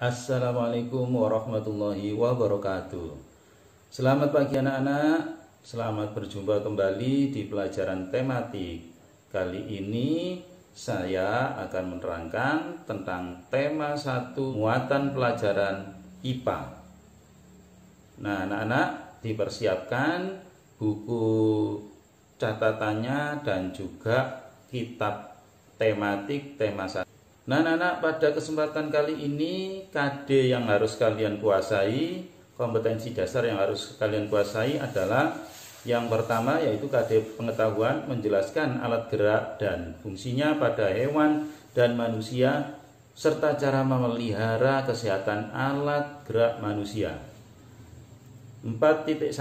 Assalamualaikum warahmatullahi wabarakatuh. Selamat pagi anak-anak, selamat berjumpa kembali di pelajaran tematik. Kali ini saya akan menerangkan tentang tema 1 muatan pelajaran IPA. Nah anak-anak, dipersiapkan buku catatannya dan juga kitab tematik tema 1. Nah anak-anak, pada kesempatan kali ini KD yang harus kalian kuasai, kompetensi dasar yang harus kalian kuasai adalah yang pertama, yaitu KD pengetahuan menjelaskan alat gerak dan fungsinya pada hewan dan manusia serta cara memelihara kesehatan alat gerak manusia. 4.1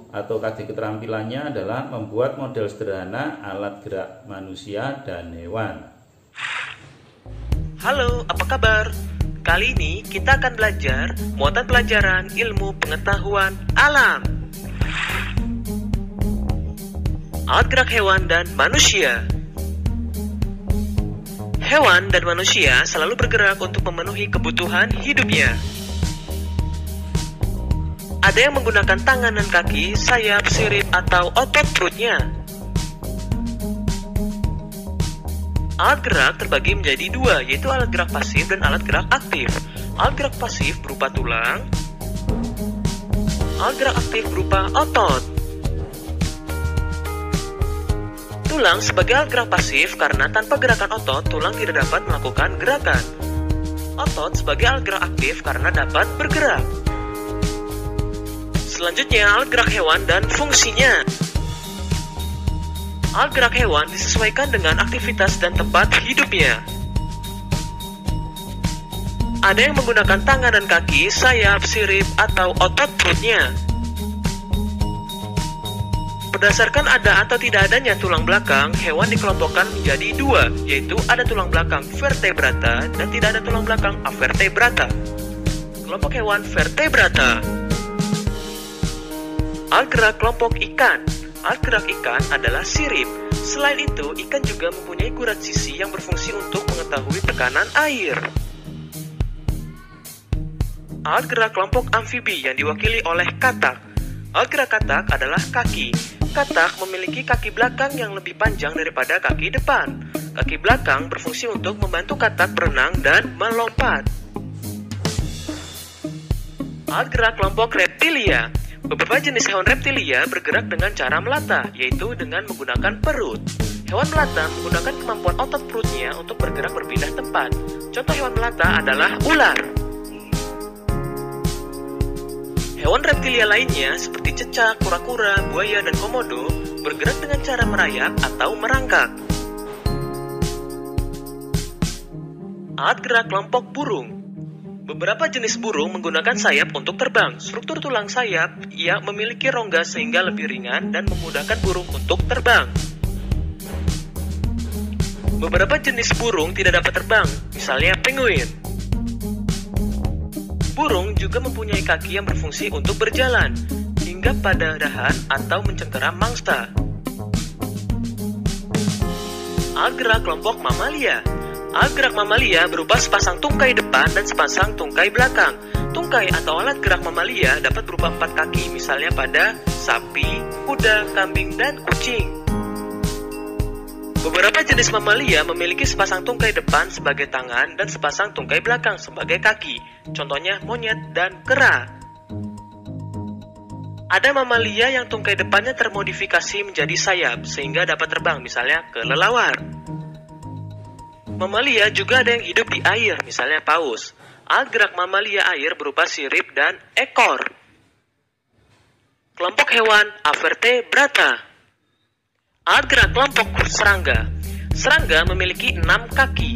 atau KD keterampilannya adalah membuat model sederhana alat gerak manusia dan hewan. Halo, apa kabar? Kali ini kita akan belajar muatan pelajaran ilmu pengetahuan alam. Alat gerak hewan dan manusia. Hewan dan manusia selalu bergerak untuk memenuhi kebutuhan hidupnya. Ada yang menggunakan tangan dan kaki, sayap, sirip, atau otot perutnya. Alat gerak terbagi menjadi dua, yaitu alat gerak pasif dan alat gerak aktif. Alat gerak pasif berupa tulang, alat gerak aktif berupa otot. Tulang sebagai alat gerak pasif karena tanpa gerakan otot, tulang tidak dapat melakukan gerakan. Otot sebagai alat gerak aktif karena dapat bergerak. Selanjutnya, alat gerak hewan dan fungsinya. Alat gerak hewan disesuaikan dengan aktivitas dan tempat hidupnya. Ada yang menggunakan tangan dan kaki, sayap, sirip, atau otot perutnya. Berdasarkan ada atau tidak adanya tulang belakang, hewan dikelompokkan menjadi dua, yaitu ada tulang belakang vertebrata dan tidak ada tulang belakang avertebrata. Kelompok hewan vertebrata. Alat gerak kelompok ikan. Alat gerak ikan adalah sirip. Selain itu, ikan juga mempunyai gurat sisi yang berfungsi untuk mengetahui tekanan air. Alat gerak kelompok amfibi yang diwakili oleh katak. Alat gerak katak adalah kaki. Katak memiliki kaki belakang yang lebih panjang daripada kaki depan. Kaki belakang berfungsi untuk membantu katak berenang dan melompat. Alat gerak kelompok reptilia. Beberapa jenis hewan reptilia bergerak dengan cara melata, yaitu dengan menggunakan perut. Hewan melata menggunakan kemampuan otot perutnya untuk bergerak berpindah tempat. Contoh hewan melata adalah ular. Hewan reptilia lainnya seperti cecak, kura-kura, buaya, dan komodo bergerak dengan cara merayap atau merangkak. Alat gerak kelompok burung. Beberapa jenis burung menggunakan sayap untuk terbang. Struktur tulang sayap ia memiliki rongga sehingga lebih ringan dan memudahkan burung untuk terbang. Beberapa jenis burung tidak dapat terbang, misalnya penguin. Burung juga mempunyai kaki yang berfungsi untuk berjalan, hingga pada dahan atau mencengkeram mangsa. Alat gerak kelompok mamalia. Alat gerak mamalia berupa sepasang tungkai depan dan sepasang tungkai belakang. Tungkai atau alat gerak mamalia dapat berupa 4 kaki, misalnya pada sapi, kuda, kambing, dan kucing. Beberapa jenis mamalia memiliki sepasang tungkai depan sebagai tangan dan sepasang tungkai belakang sebagai kaki. Contohnya monyet dan kera. Ada mamalia yang tungkai depannya termodifikasi menjadi sayap sehingga dapat terbang, misalnya kelelawar. Mamalia juga ada yang hidup di air, misalnya paus. Alat gerak mamalia air berupa sirip dan ekor. Kelompok hewan avertebrata. Alat gerak kelompok serangga. Serangga memiliki 6 kaki.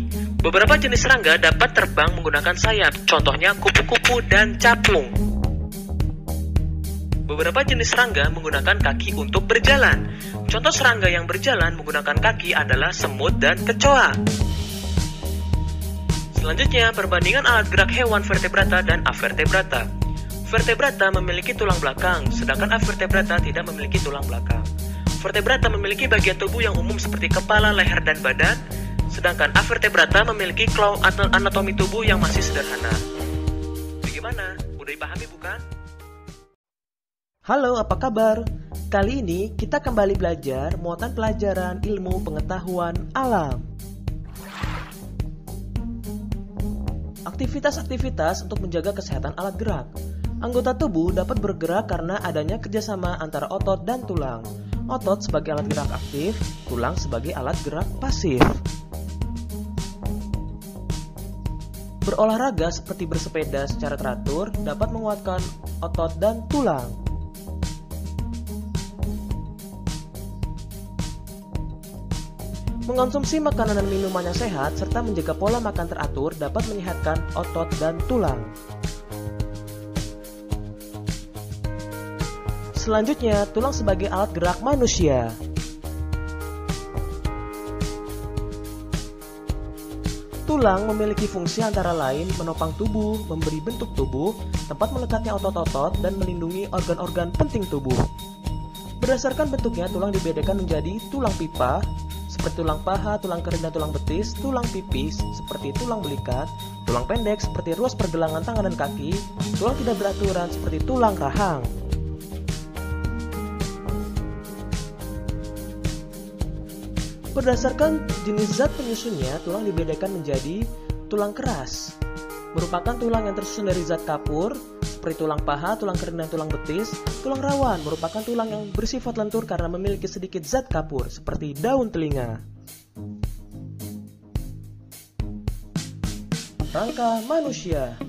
Beberapa jenis serangga dapat terbang menggunakan sayap, contohnya kupu-kupu dan capung. Beberapa jenis serangga menggunakan kaki untuk berjalan. Contoh serangga yang berjalan menggunakan kaki adalah semut dan kecoa. Selanjutnya, perbandingan alat gerak hewan vertebrata dan avertebrata. Vertebrata memiliki tulang belakang, sedangkan avertebrata tidak memiliki tulang belakang. Vertebrata memiliki bagian tubuh yang umum seperti kepala, leher, dan badan, sedangkan avertebrata memiliki anatomi tubuh yang masih sederhana. Gimana? Udah dipahami bukan? Halo, apa kabar? Kali ini kita kembali belajar muatan pelajaran ilmu pengetahuan alam. Aktivitas-aktivitas untuk menjaga kesehatan alat gerak. Anggota tubuh dapat bergerak karena adanya kerjasama antara otot dan tulang. Otot sebagai alat gerak aktif, tulang sebagai alat gerak pasif. Berolahraga seperti bersepeda secara teratur dapat menguatkan otot dan tulang. Mengonsumsi makanan dan minuman yang sehat serta menjaga pola makan teratur dapat menyehatkan otot dan tulang. Selanjutnya, tulang sebagai alat gerak manusia. Tulang memiliki fungsi antara lain menopang tubuh, memberi bentuk tubuh, tempat melekatnya otot-otot, dan melindungi organ-organ penting tubuh. Berdasarkan bentuknya, tulang dibedakan menjadi tulang pipa, seperti tulang paha, tulang kering, dan tulang betis, tulang pipis, seperti tulang belikat, tulang pendek, seperti ruas pergelangan tangan dan kaki, tulang tidak beraturan, seperti tulang rahang. Berdasarkan jenis zat penyusunnya, tulang dibedakan menjadi tulang keras, merupakan tulang yang tersusun dari zat kapur, seperti tulang paha, tulang kering, dan tulang betis. Tulang rawan merupakan tulang yang bersifat lentur karena memiliki sedikit zat kapur, seperti daun telinga. Rangka manusia.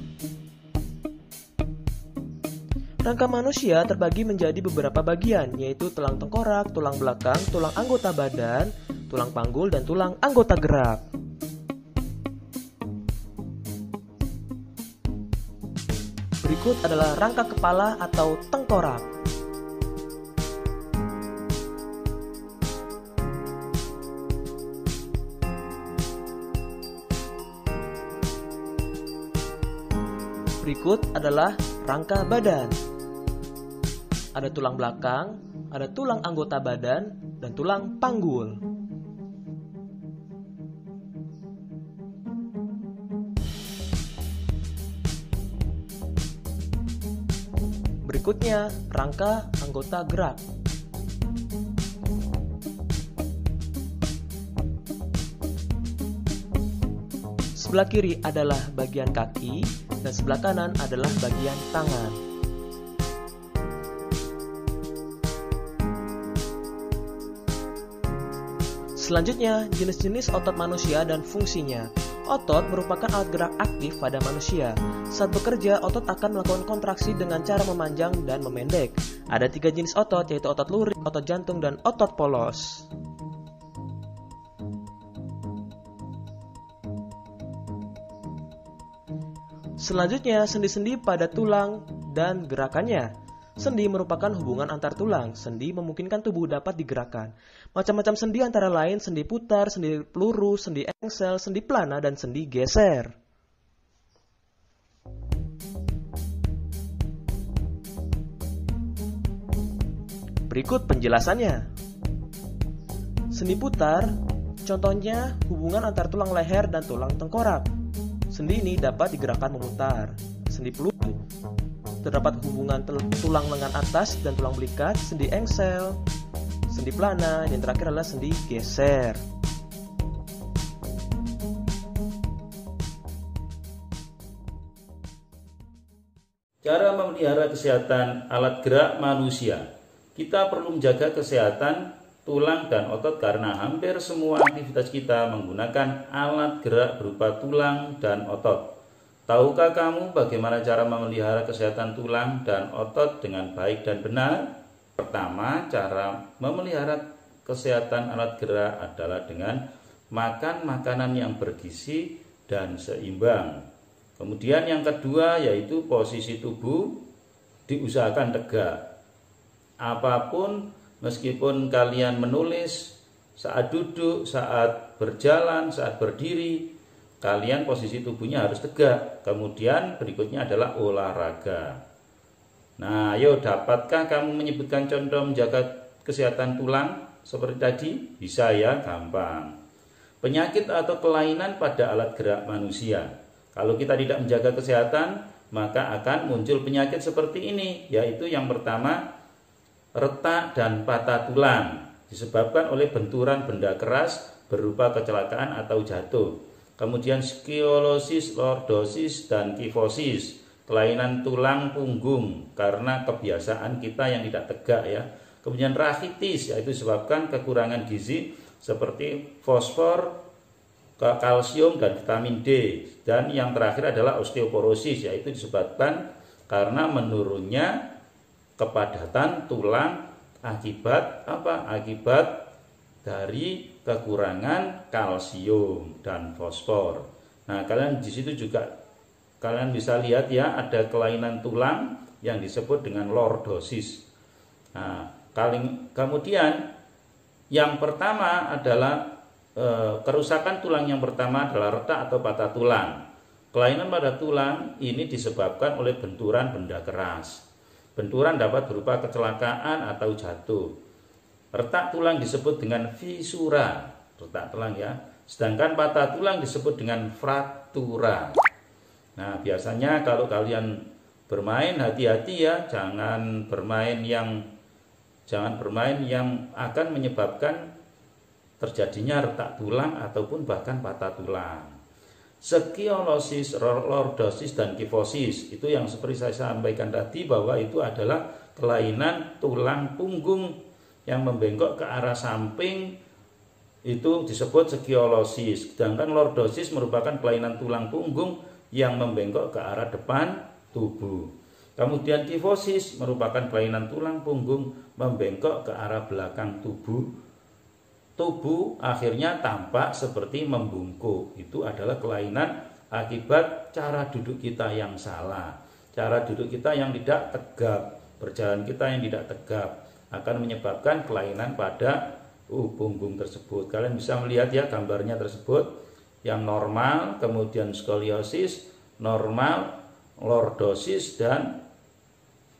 Rangka manusia terbagi menjadi beberapa bagian, yaitu tulang tengkorak, tulang belakang, tulang anggota badan, tulang panggul, dan tulang anggota gerak. Berikut adalah rangka kepala atau tengkorak. Berikut adalah rangka badan. Ada tulang belakang, ada tulang anggota badan, dan tulang panggul. Berikutnya, rangka anggota gerak. Sebelah kiri adalah bagian kaki, dan sebelah kanan adalah bagian tangan. Selanjutnya, jenis-jenis otot manusia dan fungsinya. Otot merupakan alat gerak aktif pada manusia. Saat bekerja, otot akan melakukan kontraksi dengan cara memanjang dan memendek. Ada 3 jenis otot, yaitu otot lurik, otot jantung, dan otot polos. Selanjutnya, sendi-sendi pada tulang dan gerakannya. Sendi merupakan hubungan antar tulang. Sendi memungkinkan tubuh dapat digerakkan. Macam-macam sendi antara lain sendi putar, sendi peluru, sendi engsel, sendi pelana, dan sendi geser. Berikut penjelasannya. Sendi putar, contohnya hubungan antar tulang leher dan tulang tengkorak. Sendi ini dapat digerakkan memutar. Sendi peluru, terdapat hubungan tulang lengan atas dan tulang belikat. Sendi engsel, sendi pelana, dan terakhir adalah sendi geser. Cara memelihara kesehatan alat gerak manusia. Kita perlu menjaga kesehatan tulang dan otot karena hampir semua aktivitas kita menggunakan alat gerak berupa tulang dan otot. Tahukah kamu bagaimana cara memelihara kesehatan tulang dan otot dengan baik dan benar? Pertama, cara memelihara kesehatan alat gerak adalah dengan makan makanan yang bergizi dan seimbang. Kemudian yang kedua yaitu posisi tubuh diusahakan tegak. Apapun, meskipun kalian menulis, saat duduk, saat berjalan, saat berdiri, kalian posisi tubuhnya harus tegak. Kemudian berikutnya adalah olahraga. Nah, ayo, dapatkah kamu menyebutkan contoh menjaga kesehatan tulang seperti tadi? Bisa ya, gampang. Penyakit atau kelainan pada alat gerak manusia. Kalau kita tidak menjaga kesehatan, maka akan muncul penyakit seperti ini, yaitu yang pertama retak dan patah tulang disebabkan oleh benturan benda keras berupa kecelakaan atau jatuh. Kemudian skiolosis, lordosis, dan kifosis, kelainan tulang punggung karena kebiasaan kita yang tidak tegak ya. Kemudian rachitis, yaitu disebabkan kekurangan gizi seperti fosfor, kalsium, dan vitamin D. Dan yang terakhir adalah osteoporosis, yaitu disebabkan karena menurunnya kepadatan tulang akibat apa? Akibat dari kekurangan kalsium dan fosfor. Nah, kalian di situ juga kalian bisa lihat ya, ada kelainan tulang yang disebut dengan lordosis. Nah, kemudian yang pertama adalah kerusakan tulang yang pertama adalah retak atau patah tulang. Kelainan pada tulang ini disebabkan oleh benturan benda keras. Benturan dapat berupa kecelakaan atau jatuh. Retak tulang disebut dengan fisura, retak tulang ya. Sedangkan patah tulang disebut dengan fraktura. Nah, biasanya kalau kalian bermain, hati-hati ya, jangan bermain yang akan menyebabkan terjadinya retak tulang ataupun bahkan patah tulang. Skiolosis, lordosis, dan kifosis itu yang seperti saya sampaikan tadi, bahwa itu adalah kelainan tulang punggung yang membengkok ke arah samping, itu disebut skiolosis. Sedangkan lordosis merupakan kelainan tulang punggung yang membengkok ke arah depan tubuh. Kemudian kifosis merupakan kelainan tulang punggung membengkok ke arah belakang tubuh. Tubuh akhirnya tampak seperti membungkuk. Itu adalah kelainan akibat cara duduk kita yang salah, cara duduk kita yang tidak tegap, berjalan kita yang tidak tegap akan menyebabkan kelainan pada punggung tersebut. Kalian bisa melihat ya gambarnya tersebut, yang normal, kemudian skoliosis, normal, lordosis, dan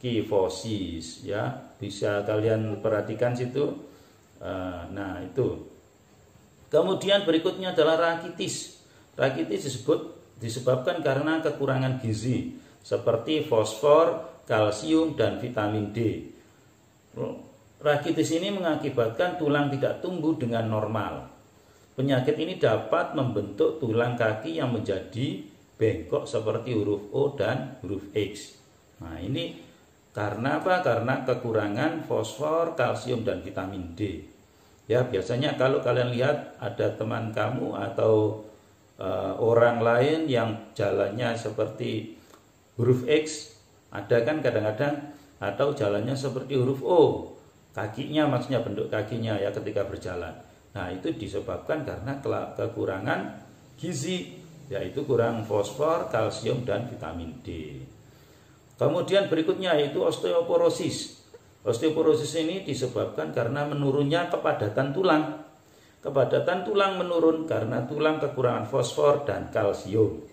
kifosis ya. Bisa kalian perhatikan situ. Nah, itu. Kemudian berikutnya adalah rachitis. Rachitis disebabkan karena kekurangan gizi seperti fosfor, kalsium, dan vitamin D. Rachitis ini mengakibatkan tulang tidak tumbuh dengan normal. Penyakit ini dapat membentuk tulang kaki yang menjadi bengkok seperti huruf O dan huruf X. Nah, ini karena apa? Karena kekurangan fosfor, kalsium, dan vitamin D. Ya, biasanya kalau kalian lihat ada teman kamu atau orang lain yang jalannya seperti huruf X, ada kan kadang-kadang, atau jalannya seperti huruf O, kakinya maksudnya bentuk kakinya ya ketika berjalan. Nah, itu disebabkan karena kekurangan gizi, yaitu kurang fosfor, kalsium, dan vitamin D. Kemudian berikutnya yaitu osteoporosis. Osteoporosis ini disebabkan karena menurunnya kepadatan tulang. Kepadatan tulang menurun karena tulang kekurangan fosfor dan kalsium.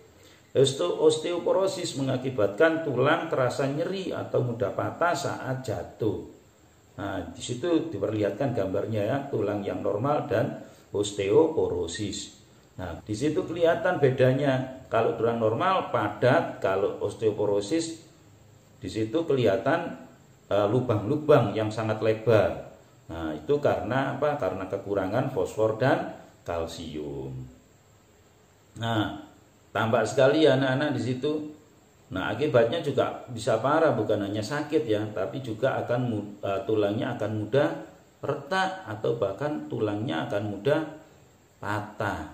Osteoporosis mengakibatkan tulang terasa nyeri atau mudah patah saat jatuh. Nah, di situ diperlihatkan gambarnya ya, tulang yang normal dan osteoporosis. Nah, di situ kelihatan bedanya. Kalau tulang normal padat, kalau osteoporosis di situ kelihatan lubang-lubang yang sangat lebar. Nah, itu karena apa? Karena kekurangan fosfor dan kalsium. Nah, tampak sekali ya anak-anak di situ. Nah, akibatnya juga bisa parah, bukan hanya sakit ya, tapi juga akan tulangnya akan mudah retak atau bahkan tulangnya akan mudah patah.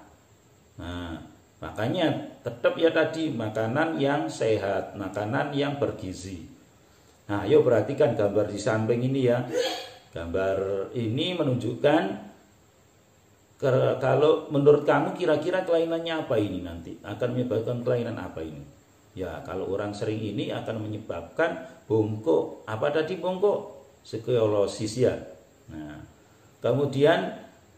Nah, makanya tetap ya tadi, makanan yang sehat, makanan yang bergizi. Nah, yuk perhatikan gambar di samping ini ya. Gambar ini menunjukkan kalau menurut kamu kira-kira kelainannya apa ini nanti? Akan menyebabkan kelainan apa ini? Ya, kalau orang sering ini akan menyebabkan bongkok. Apa tadi bongkok? Skiolosis ya. Nah, kemudian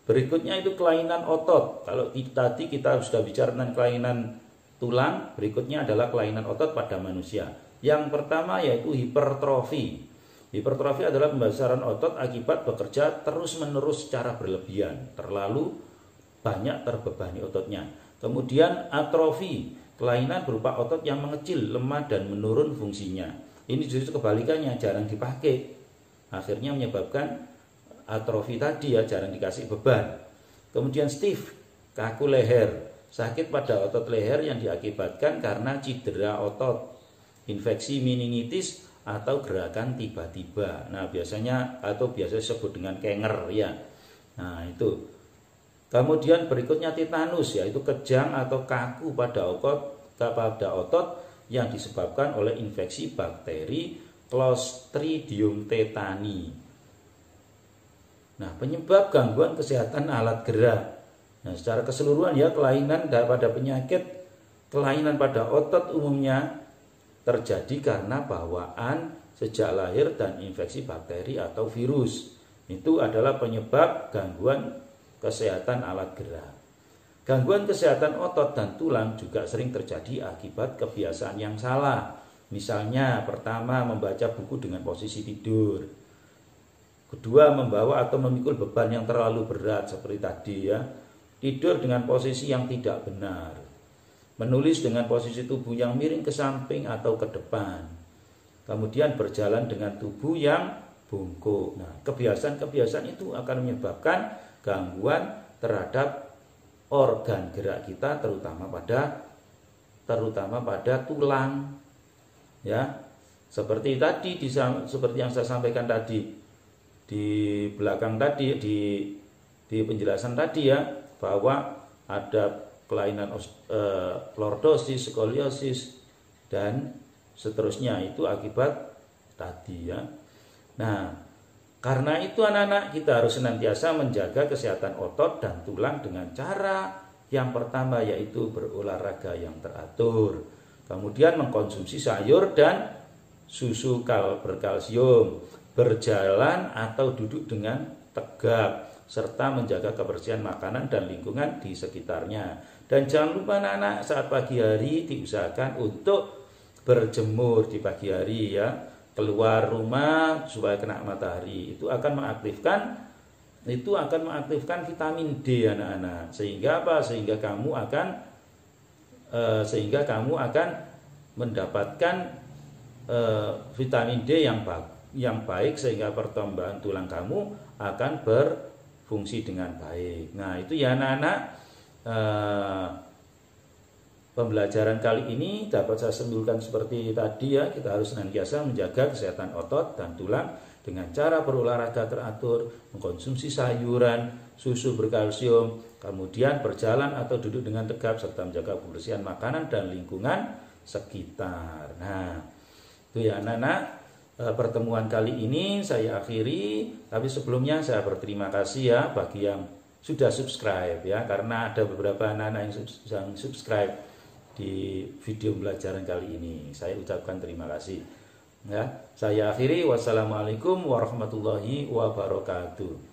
berikutnya itu kelainan otot. Kalau tadi kita sudah bicara tentang kelainan tulang, berikutnya adalah kelainan otot pada manusia. Yang pertama yaitu hipertrofi. Hipertrofi adalah pembesaran otot akibat bekerja terus-menerus secara berlebihan, terlalu banyak terbebani ototnya. Kemudian atrofi, Kelainan berupa otot yang mengecil, lemah, dan menurun fungsinya. Ini justru kebalikannya, jarang dipakai. Akhirnya menyebabkan atrofi tadi ya, jarang dikasih beban. Kemudian stiff, kaku leher. Sakit pada otot leher yang diakibatkan karena cedera otot, infeksi meningitis, atau gerakan tiba-tiba. Nah, biasa disebut dengan kenger ya. Nah, itu. Kemudian berikutnya tetanus, yaitu kejang atau kaku pada otot yang disebabkan oleh infeksi bakteri Clostridium tetani. Nah, penyebab gangguan kesehatan alat gerak. Nah, secara keseluruhan ya, kelainan pada otot umumnya terjadi karena bawaan sejak lahir dan infeksi bakteri atau virus. Itu adalah penyebab gangguan kesehatan alat gerak. Gangguan kesehatan otot dan tulang juga sering terjadi akibat kebiasaan yang salah. Misalnya, pertama, membaca buku dengan posisi tidur. Kedua, membawa atau memikul beban yang terlalu berat seperti tadi ya. Tidur dengan posisi yang tidak benar. Menulis dengan posisi tubuh yang miring ke samping atau ke depan. Kemudian berjalan dengan tubuh yang bungkuk. Nah, kebiasaan-kebiasaan itu akan menyebabkan gangguan terhadap organ gerak kita, terutama pada tulang. Ya, seperti yang saya sampaikan tadi di belakang tadi di penjelasan tadi ya, bahwa ada kelainan lordosis, skoliosis, dan seterusnya, itu akibat tadi ya. Nah, karena itu anak-anak, kita harus senantiasa menjaga kesehatan otot dan tulang dengan cara yang pertama, yaitu berolahraga yang teratur. Kemudian mengkonsumsi sayur dan susu berkalsium, berjalan atau duduk dengan tegap, serta menjaga kebersihan makanan dan lingkungan di sekitarnya. Dan jangan lupa anak-anak, saat pagi hari diusahakan untuk berjemur di pagi hari ya, keluar rumah supaya kena matahari. Itu akan mengaktifkan vitamin D anak-anak. Sehingga apa? Sehingga kamu akan mendapatkan vitamin D yang baik, sehingga pertumbuhan tulang kamu akan berfungsi dengan baik. Nah, itu ya anak-anak. Pembelajaran kali ini dapat saya simpulkan seperti tadi ya, kita harus senantiasa menjaga kesehatan otot dan tulang dengan cara berolahraga teratur, mengkonsumsi sayuran, susu berkalsium, kemudian berjalan atau duduk dengan tegap, serta menjaga kebersihan makanan dan lingkungan sekitar. Nah, itu ya anak-anak, pertemuan kali ini saya akhiri, tapi sebelumnya saya berterima kasih ya bagi yang sudah subscribe ya, karena ada beberapa anak-anak yang subscribe di video pembelajaran kali ini. Saya ucapkan terima kasih. Ya, saya akhiri. Wassalamualaikum warahmatullahi wabarakatuh.